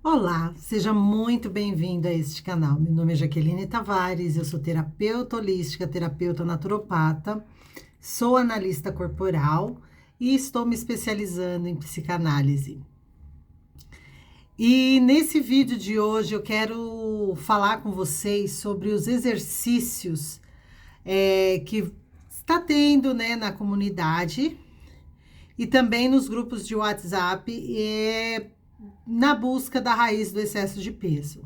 Olá, seja muito bem-vindo a este canal. Meu nome é Jaqueline Tavares, eu sou terapeuta holística, terapeuta naturopata, sou analista corporal e estou me especializando em psicanálise. E nesse vídeo de hoje eu quero falar com vocês sobre os exercícios que está tendo, né, na comunidade e também nos grupos de WhatsApp, na busca da raiz do excesso de peso.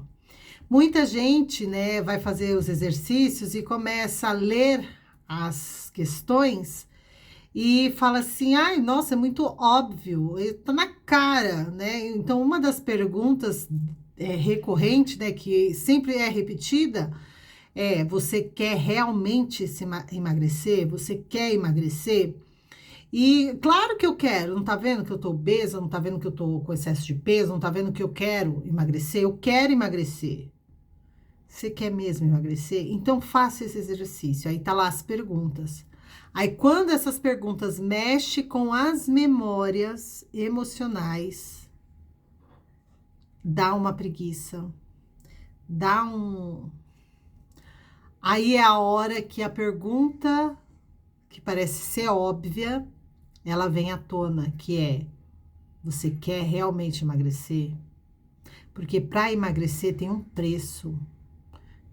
Muita gente, né, vai fazer os exercícios e começa a ler as questões e fala assim: ai, nossa, é muito óbvio, tá na cara, né? Então, uma das perguntas recorrente, né, que sempre é repetida, é: você quer realmente emagrecer? Você quer emagrecer? E claro que eu quero, não tá vendo que eu tô obesa, não tá vendo que eu tô com excesso de peso, não tá vendo que eu quero emagrecer? Eu quero emagrecer. Você quer mesmo emagrecer? Então faça esse exercício. Aí tá lá as perguntas. Aí quando essas perguntas mexem com as memórias emocionais, dá uma preguiça, dá um. Aí é a hora que a pergunta, que parece ser óbvia, ela vem à tona, que é: você quer realmente emagrecer? Porque para emagrecer tem um preço,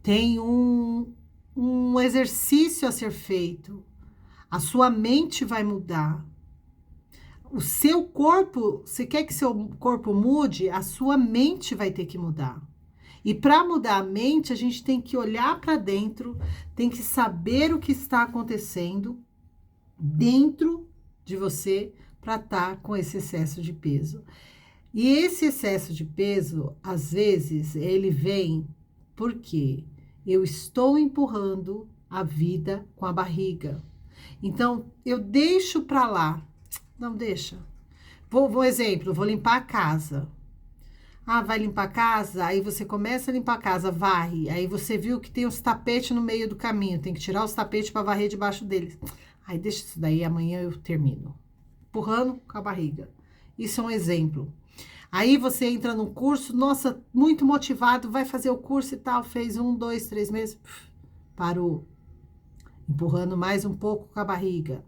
tem um exercício a ser feito. A sua mente vai mudar. O seu corpo, você quer que seu corpo mude? A sua mente vai ter que mudar. E para mudar a mente, a gente tem que olhar para dentro, tem que saber o que está acontecendo dentro de você para estar com esse excesso de peso. E esse excesso de peso, às vezes, ele vem porque eu estou empurrando a vida com a barriga. Então, eu deixo para lá. Não, deixa. Vou exemplo, vou limpar a casa. Ah, vai limpar a casa? Aí você começa a limpar a casa, varre. Aí você viu que tem os tapetes no meio do caminho. Tem que tirar os tapetes para varrer debaixo deles. Aí deixa isso daí, amanhã eu termino. Empurrando com a barriga. Isso é um exemplo. Aí você entra no curso, nossa, muito motivado, vai fazer o curso e tal. Fez 1, 2, 3 meses, parou. Empurrando mais um pouco com a barriga.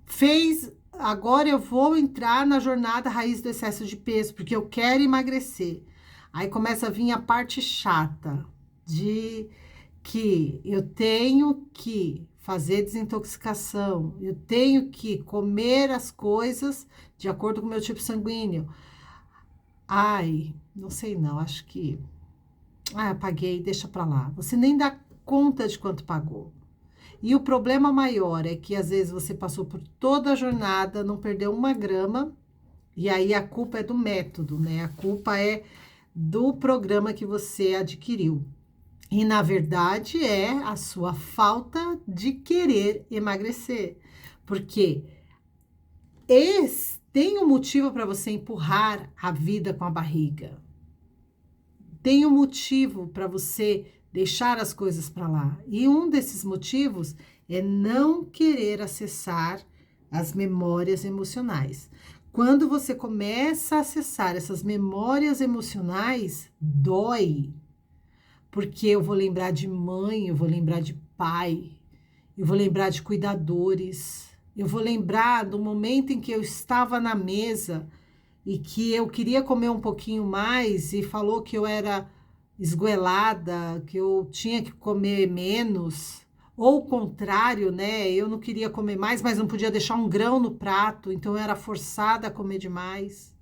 Fez, agora eu vou entrar na jornada raiz do excesso de peso, porque eu quero emagrecer. Aí começa a vir a parte chata de que eu tenho que fazer desintoxicação, eu tenho que comer as coisas de acordo com o meu tipo sanguíneo. Ai, não sei não, acho que... Ah, paguei, deixa pra lá. Você nem dá conta de quanto pagou. E o problema maior é que às vezes você passou por toda a jornada, não perdeu uma grama, e aí a culpa é do método, né? A culpa é do programa que você adquiriu. E na verdade é a sua falta de querer emagrecer. Porque tem um motivo para você empurrar a vida com a barriga. Tem um motivo para você deixar as coisas para lá. E um desses motivos é não querer acessar as memórias emocionais. Quando você começa a acessar essas memórias emocionais, dói. Porque eu vou lembrar de mãe, eu vou lembrar de pai, eu vou lembrar de cuidadores, eu vou lembrar do momento em que eu estava na mesa e que eu queria comer um pouquinho mais e falou que eu era esgoelada, que eu tinha que comer menos, ou o contrário, né? Eu não queria comer mais, mas não podia deixar um grão no prato, então eu era forçada a comer demais.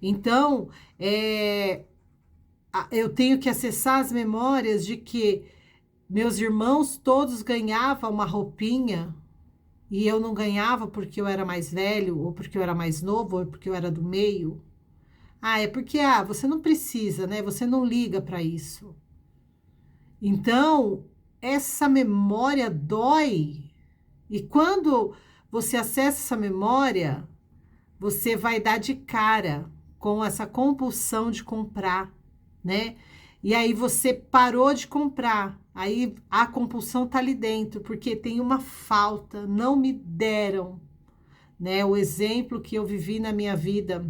Então, eu tenho que acessar as memórias de que meus irmãos todos ganhavam uma roupinha e eu não ganhava porque eu era mais velho, ou porque eu era mais novo, ou porque eu era do meio. Ah, é porque você não precisa, né? Você não liga para isso. Então, essa memória dói. E quando você acessa essa memória, você vai dar de cara com essa compulsão de comprar, né? E aí você parou de comprar. Aí a compulsão tá ali dentro, porque tem uma falta, não me deram, né? O exemplo que eu vivi na minha vida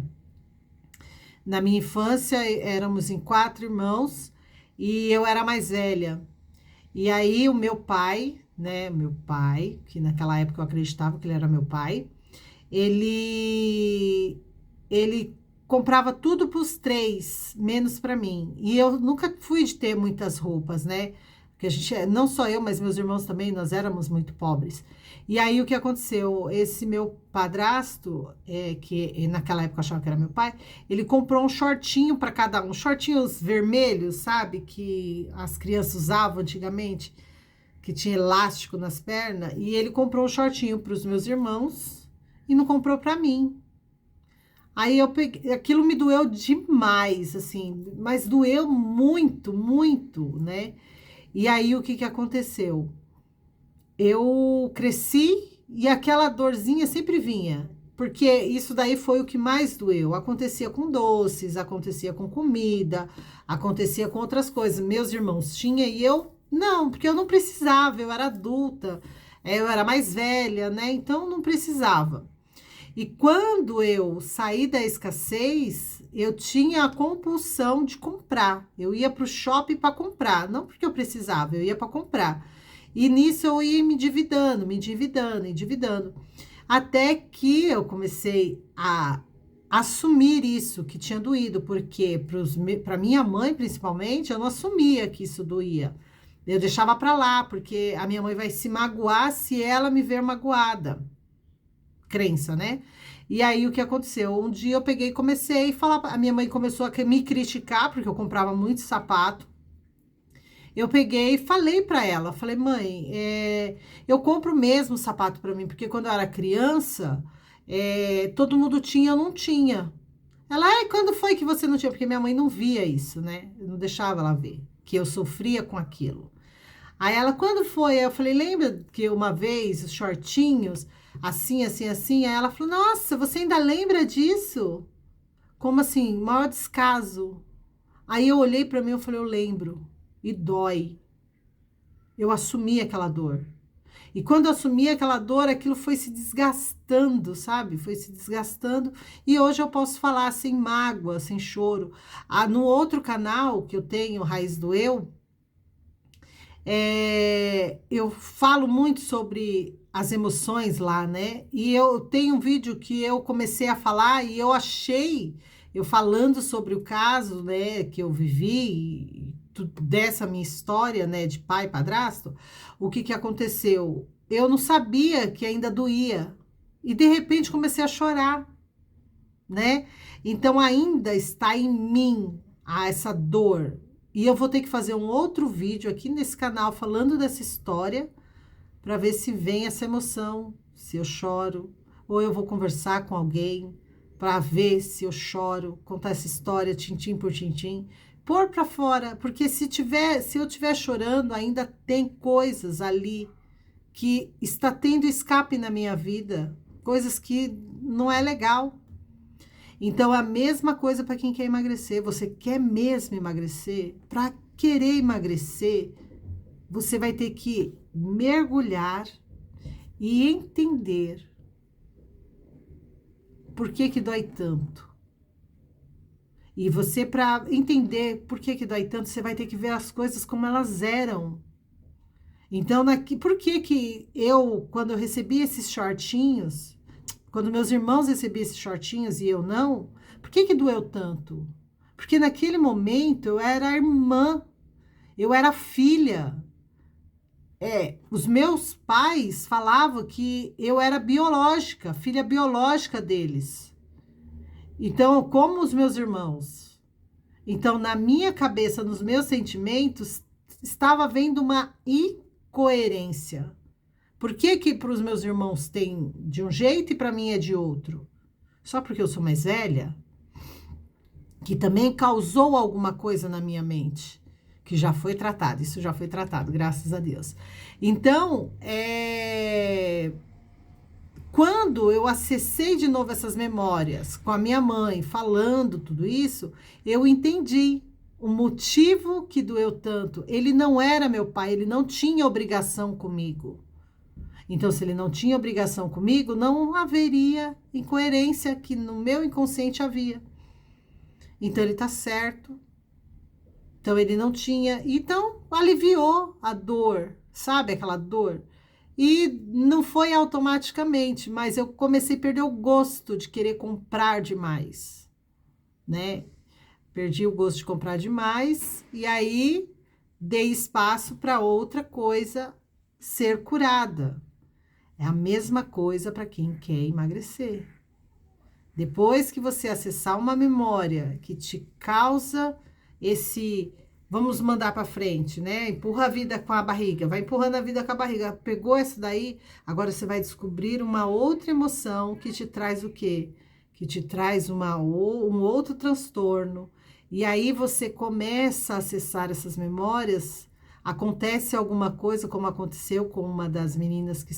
Na minha infância, éramos em 4 irmãos e eu era a mais velha. E aí o meu pai, né, meu pai, que naquela época eu acreditava que ele era meu pai, ele ele comprava tudo para os três, menos para mim. E eu nunca fui de ter muitas roupas, né? Porque a gente, não só eu, mas meus irmãos também, nós éramos muito pobres. E aí o que aconteceu? Esse meu padrasto, que naquela época eu achava que era meu pai, ele comprou um shortinho para cada um, shortinhos vermelhos, sabe? Que as crianças usavam antigamente, que tinha elástico nas pernas, e ele comprou um shortinho para os meus irmãos e não comprou para mim. Aí eu peguei, aquilo me doeu demais, assim, mas doeu muito, muito, né? E aí o que que aconteceu? Eu cresci e aquela dorzinha sempre vinha, porque isso daí foi o que mais doeu. Acontecia com doces, acontecia com comida, acontecia com outras coisas. Meus irmãos tinham e eu não, porque eu não precisava, eu era adulta, eu era mais velha, né? Então não precisava. E quando eu saí da escassez, eu tinha a compulsão de comprar. Eu ia para o shopping para comprar, não porque eu precisava, eu ia para comprar. E nisso eu ia me endividando, me endividando, endividando. Até que eu comecei a assumir isso que tinha doído, porque para minha mãe, principalmente, eu não assumia que isso doía. Eu deixava para lá, porque a minha mãe vai se magoar se ela me ver magoada. Crença, né? E aí o que aconteceu? Um dia eu peguei e comecei a falar, a minha mãe começou a me criticar porque eu comprava muito sapato. Eu peguei e falei pra ela, falei, mãe, eu compro mesmo sapato pra mim, porque quando eu era criança, todo mundo tinha, eu não tinha. Ela, quando foi que você não tinha? Porque minha mãe não via isso, né? Eu não deixava ela ver, que eu sofria com aquilo. Aí ela, quando foi? Eu falei, lembra que uma vez os shortinhos, assim, assim, assim? Aí ela falou, nossa, você ainda lembra disso? Como assim? Maior descaso. Aí eu olhei pra mim e falei, eu lembro. E dói. Eu assumi aquela dor. E quando eu assumi aquela dor, aquilo foi se desgastando, sabe? Foi se desgastando. E hoje eu posso falar sem mágoa, sem choro. No outro canal que eu tenho, Raiz do Eu, eu falo muito sobre as emoções lá, né? E eu tenho um vídeo que eu comecei a falar e eu achei, eu falando sobre o caso, né, que eu vivi, dessa minha história, né, de pai e padrasto, o que que aconteceu? Eu não sabia que ainda doía. E de repente comecei a chorar, né? Então ainda está em mim essa dor. E eu vou ter que fazer um outro vídeo aqui nesse canal falando dessa história para ver se vem essa emoção, se eu choro, ou eu vou conversar com alguém para ver se eu choro, contar essa história tintim por tintim, pôr para fora, porque se eu estiver chorando, ainda tem coisas ali que está tendo escape na minha vida, coisas que não é legal. Então, é a mesma coisa para quem quer emagrecer. Você quer mesmo emagrecer? Para querer emagrecer, você vai ter que mergulhar e entender por que que dói tanto. E você, para entender por que que dói tanto, você vai ter que ver as coisas como elas eram. Então, por que que eu, quando eu recebi esses shortinhos, quando meus irmãos recebiam esses shortinhos e eu não, por que que doeu tanto? Porque naquele momento eu era irmã, eu era filha. Os meus pais falavam que eu era biológica, filha biológica deles. Então, como os meus irmãos. Então, na minha cabeça, nos meus sentimentos, estava havendo uma incoerência. Por que que para os meus irmãos tem de um jeito e para mim é de outro? Só porque eu sou mais velha? Que também causou alguma coisa na minha mente, que já foi tratado, isso já foi tratado, graças a Deus. Então, quando eu acessei de novo essas memórias com a minha mãe, falando tudo isso, eu entendi o motivo que doeu tanto. Ele não era meu pai, ele não tinha obrigação comigo. Então, se ele não tinha obrigação comigo, não haveria incoerência que no meu inconsciente havia. Então ele tá certo. Então ele não tinha, então aliviou a dor, sabe aquela dor? E não foi automaticamente, mas eu comecei a perder o gosto de querer comprar demais, né? Perdi o gosto de comprar demais e aí dei espaço para outra coisa ser curada. É a mesma coisa para quem quer emagrecer. Depois que você acessar uma memória que te causa esse, vamos mandar para frente, né? Empurra a vida com a barriga, vai empurrando a vida com a barriga. Pegou essa daí, agora você vai descobrir uma outra emoção que te traz o quê? Que te traz um outro transtorno. E aí você começa a acessar essas memórias. Acontece alguma coisa, como aconteceu com uma das meninas que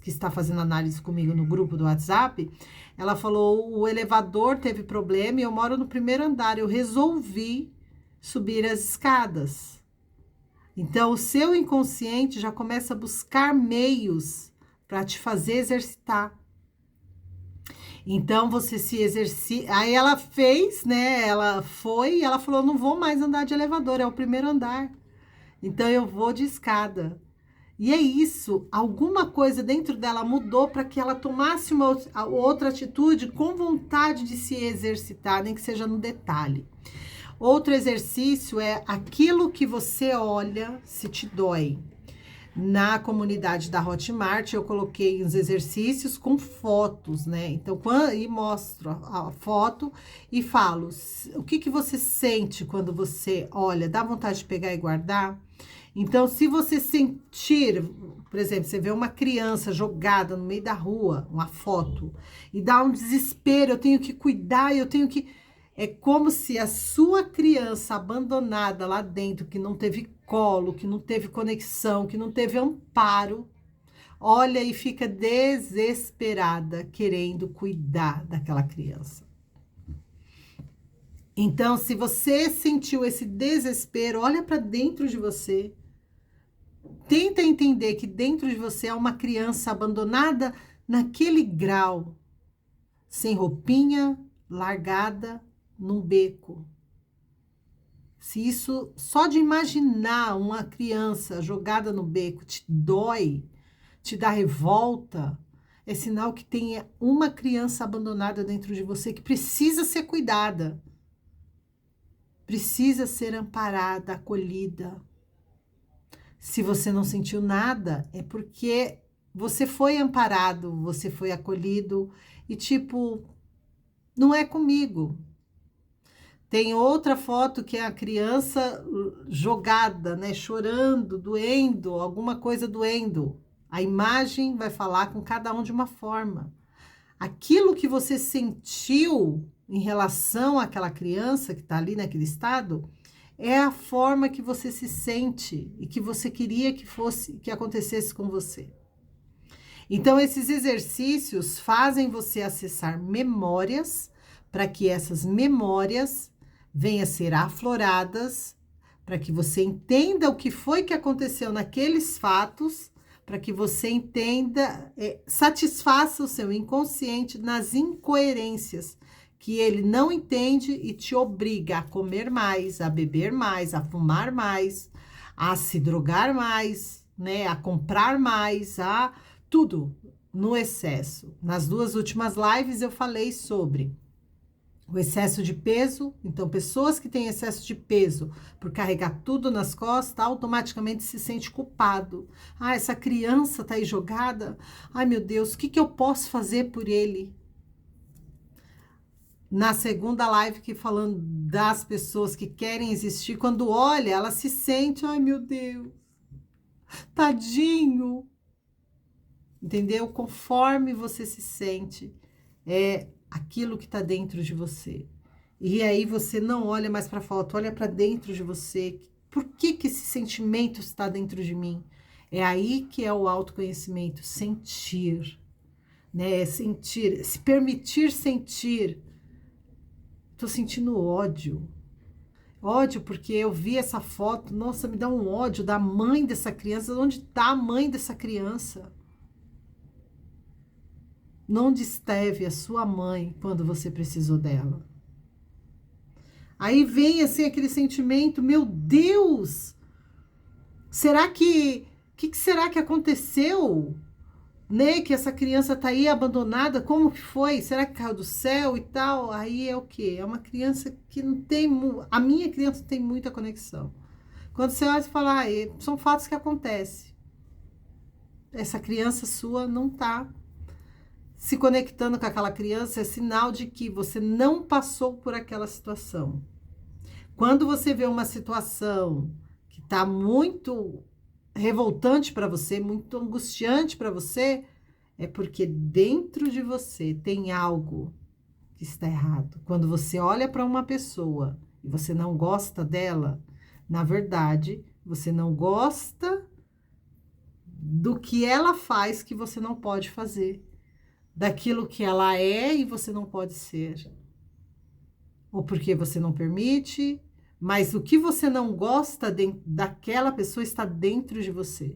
está fazendo análise comigo no grupo do WhatsApp. Ela falou: o elevador teve problema e eu moro no primeiro andar. Eu resolvi subir as escadas. Então, o seu inconsciente já começa a buscar meios para te fazer exercitar. Então, você se exercita. Aí ela fez, né? Ela foi e ela falou: não vou mais andar de elevador, é o primeiro andar. Então, eu vou de escada. E é isso, alguma coisa dentro dela mudou para que ela tomasse uma outra atitude com vontade de se exercitar, nem que seja no detalhe. Outro exercício é aquilo que você olha se te dói. Na comunidade da Hotmart, eu coloquei uns exercícios com fotos, né? Então, e mostro a foto e falo: o que que você sente quando você olha? Dá vontade de pegar e guardar? Então, se você sentir, por exemplo, você vê uma criança jogada no meio da rua, uma foto, e dá um desespero, eu tenho que cuidar, eu tenho que. É como se a sua criança abandonada lá dentro, que não teve colo, que não teve conexão, que não teve amparo, olha e fica desesperada, querendo cuidar daquela criança. Então, se você sentiu esse desespero, olha para dentro de você. Tenta entender que dentro de você há uma criança abandonada naquele grau, sem roupinha, largada num beco. Se isso, só de imaginar uma criança jogada no beco te dói, te dá revolta, é sinal que tem uma criança abandonada dentro de você que precisa ser cuidada, precisa ser amparada, acolhida. Se você não sentiu nada, é porque você foi amparado, você foi acolhido e tipo, não é comigo. Tem outra foto que é a criança jogada, né, chorando, doendo, alguma coisa doendo. A imagem vai falar com cada um de uma forma. Aquilo que você sentiu em relação àquela criança que está ali naquele estado é a forma que você se sente e que você queria que fosse, que acontecesse com você. Então, esses exercícios fazem você acessar memórias para que essas memórias venham a ser afloradas, para que você entenda o que foi que aconteceu naqueles fatos, para que você entenda, satisfaça o seu inconsciente nas incoerências que ele não entende e te obriga a comer mais, a beber mais, a fumar mais, a se drogar mais, né, a comprar mais, a tudo no excesso. Nas duas últimas lives eu falei sobre o excesso de peso. Então, pessoas que têm excesso de peso por carregar tudo nas costas, automaticamente se sente culpado. Ah, essa criança tá aí jogada. Ai, meu Deus, o que que eu posso fazer por ele? Na segunda live que falando das pessoas que querem existir, quando olha, ela se sente, ai, meu Deus, tadinho. Entendeu? Conforme você se sente, é aquilo que está dentro de você. E aí você não olha mais para a foto, olha para dentro de você. Por que que esse sentimento está dentro de mim? É aí que é o autoconhecimento, sentir, né? Sentir, se permitir sentir. Tô sentindo ódio. Ódio porque eu vi essa foto, nossa, me dá um ódio da mãe dessa criança. Onde está a mãe dessa criança? Onde esteve a sua mãe quando você precisou dela? Aí vem assim aquele sentimento, meu Deus, será que será que aconteceu? Né? Que essa criança tá aí abandonada, como que foi? Será que caiu do céu e tal? Aí é o quê? É uma criança que não tem, a minha criança tem muita conexão. Quando você olha e fala, são fatos que acontecem. Essa criança sua não tá se conectando com aquela criança, é sinal de que você não passou por aquela situação. Quando você vê uma situação que está muito revoltante para você, muito angustiante para você, é porque dentro de você tem algo que está errado. Quando você olha para uma pessoa e você não gosta dela, na verdade, você não gosta do que ela faz que você não pode fazer, daquilo que ela é e você não pode ser, ou porque você não permite, mas o que você não gosta daquela pessoa está dentro de você.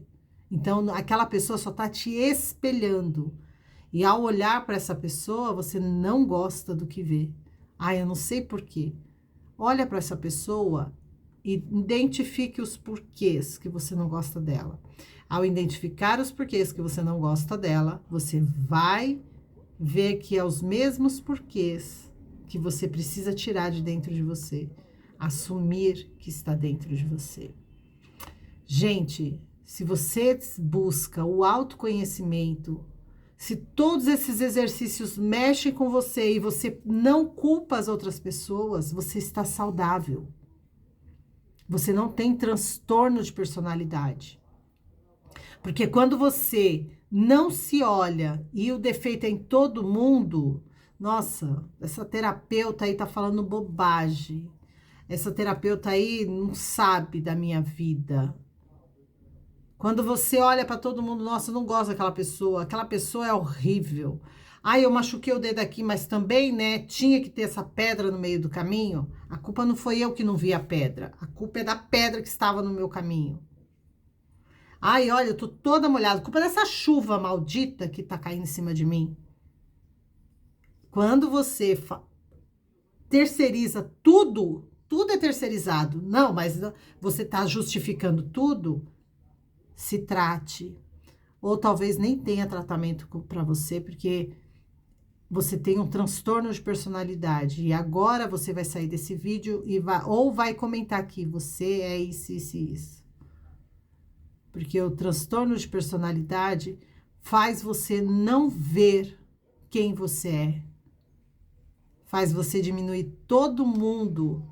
Então, aquela pessoa só está te espelhando. E ao olhar para essa pessoa, você não gosta do que vê. Eu não sei por quê. Olha para essa pessoa e identifique os porquês que você não gosta dela. Ao identificar os porquês que você não gosta dela, você vai ver que é os mesmos porquês que você precisa tirar de dentro de você. Assumir que está dentro de você. Gente, se você busca o autoconhecimento, se todos esses exercícios mexem com você e você não culpa as outras pessoas, você está saudável. Você não tem transtorno de personalidade. Porque quando você não se olha e o defeito é em todo mundo, nossa, essa terapeuta aí tá falando bobagem. Essa terapeuta aí não sabe da minha vida. Quando você olha para todo mundo, nossa, eu não gosto daquela pessoa é horrível. Eu machuquei o dedo aqui, mas também, né, tinha que ter essa pedra no meio do caminho. A culpa não foi eu que não vi a pedra, a culpa é da pedra que estava no meu caminho. Olha, eu tô toda molhada, a culpa é dessa chuva maldita que tá caindo em cima de mim. Quando você terceiriza tudo, tudo é terceirizado. Não, mas você tá justificando tudo. Se trate, ou talvez nem tenha tratamento para você, porque você tem um transtorno de personalidade, e agora você vai sair desse vídeo e vai comentar que você é isso, isso e isso. Porque o transtorno de personalidade faz você não ver quem você é, faz você diminuir todo mundo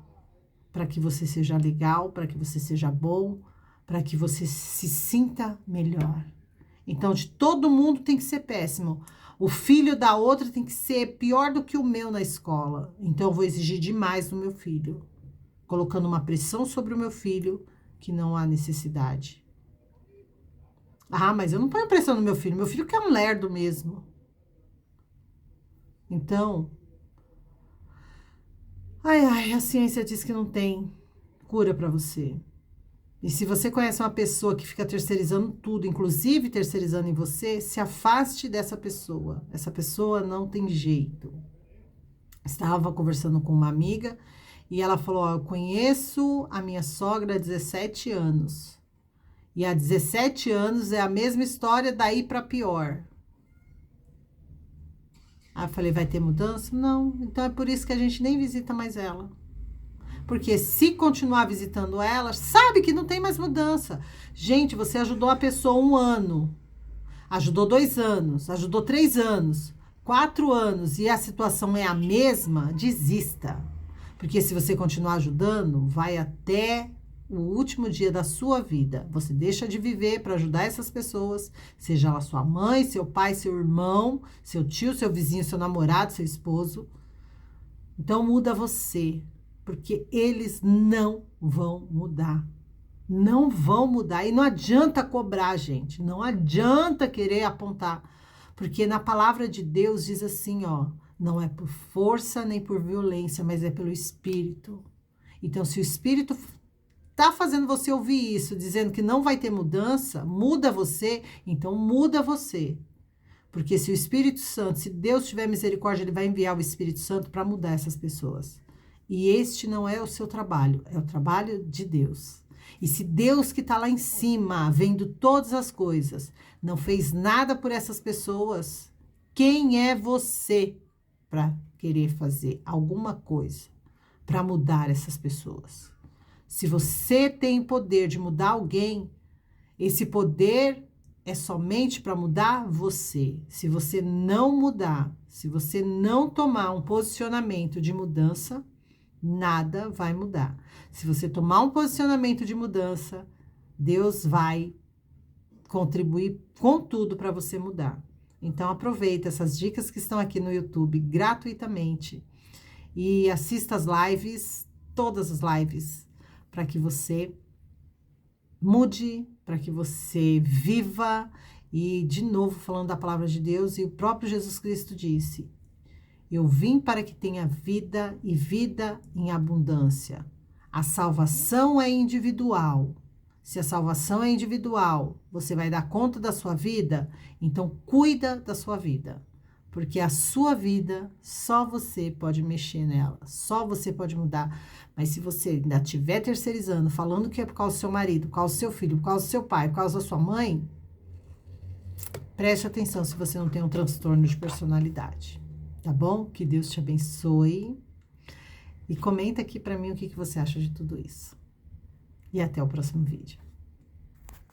para que você seja legal, para que você seja bom, para que você se sinta melhor. Então, de todo mundo tem que ser péssimo. O filho da outra tem que ser pior do que o meu na escola. Então, eu vou exigir demais do meu filho, colocando uma pressão sobre o meu filho que não há necessidade. Mas eu não ponho pressão no meu filho. Meu filho que é um lerdo mesmo. Então, a ciência diz que não tem cura para você. E se você conhece uma pessoa que fica terceirizando tudo, inclusive terceirizando em você, se afaste dessa pessoa. Essa pessoa não tem jeito. Estava conversando com uma amiga e ela falou: eu conheço a minha sogra há 17 anos. E há 17 anos é a mesma história, daí para pior. Aí eu falei: vai ter mudança? Não. Então é por isso que a gente nem visita mais ela. Porque se continuar visitando ela, sabe que não tem mais mudança. Gente, você ajudou a pessoa 1 ano, ajudou 2 anos, ajudou 3 anos, 4 anos e a situação é a mesma, desista. Porque se você continuar ajudando, vai até o último dia da sua vida. Você deixa de viver para ajudar essas pessoas, seja ela sua mãe, seu pai, seu irmão, seu tio, seu vizinho, seu namorado, seu esposo. Então muda você. Porque eles não vão mudar. Não vão mudar. E não adianta cobrar, gente. Não adianta querer apontar. Porque na palavra de Deus diz assim, não é por força nem por violência, mas é pelo Espírito. Então, se o Espírito está fazendo você ouvir isso, dizendo que não vai ter mudança, muda você, então muda você. Porque se o Espírito Santo, se Deus tiver misericórdia, ele vai enviar o Espírito Santo para mudar essas pessoas. E este não é o seu trabalho, é o trabalho de Deus. E se Deus que está lá em cima, vendo todas as coisas, não fez nada por essas pessoas, quem é você para querer fazer alguma coisa para mudar essas pessoas? Se você tem o poder de mudar alguém, esse poder é somente para mudar você. Se você não mudar, se você não tomar um posicionamento de mudança, nada vai mudar. Se você tomar um posicionamento de mudança, Deus vai contribuir com tudo para você mudar. Então aproveita essas dicas que estão aqui no YouTube gratuitamente e assista as lives, todas as lives, para que você mude, para que você viva. E de novo falando da palavra de Deus, e o próprio Jesus Cristo disse: eu vim para que tenha vida e vida em abundância. A salvação é individual. Se a salvação é individual, você vai dar conta da sua vida, então cuida da sua vida. Porque a sua vida, só você pode mexer nela, só você pode mudar. Mas se você ainda estiver terceirizando, falando que é por causa do seu marido, por causa do seu filho, por causa do seu pai, por causa da sua mãe, preste atenção se você não tem um transtorno de personalidade. Tá bom? Que Deus te abençoe. E comenta aqui pra mim o que você acha de tudo isso. E até o próximo vídeo.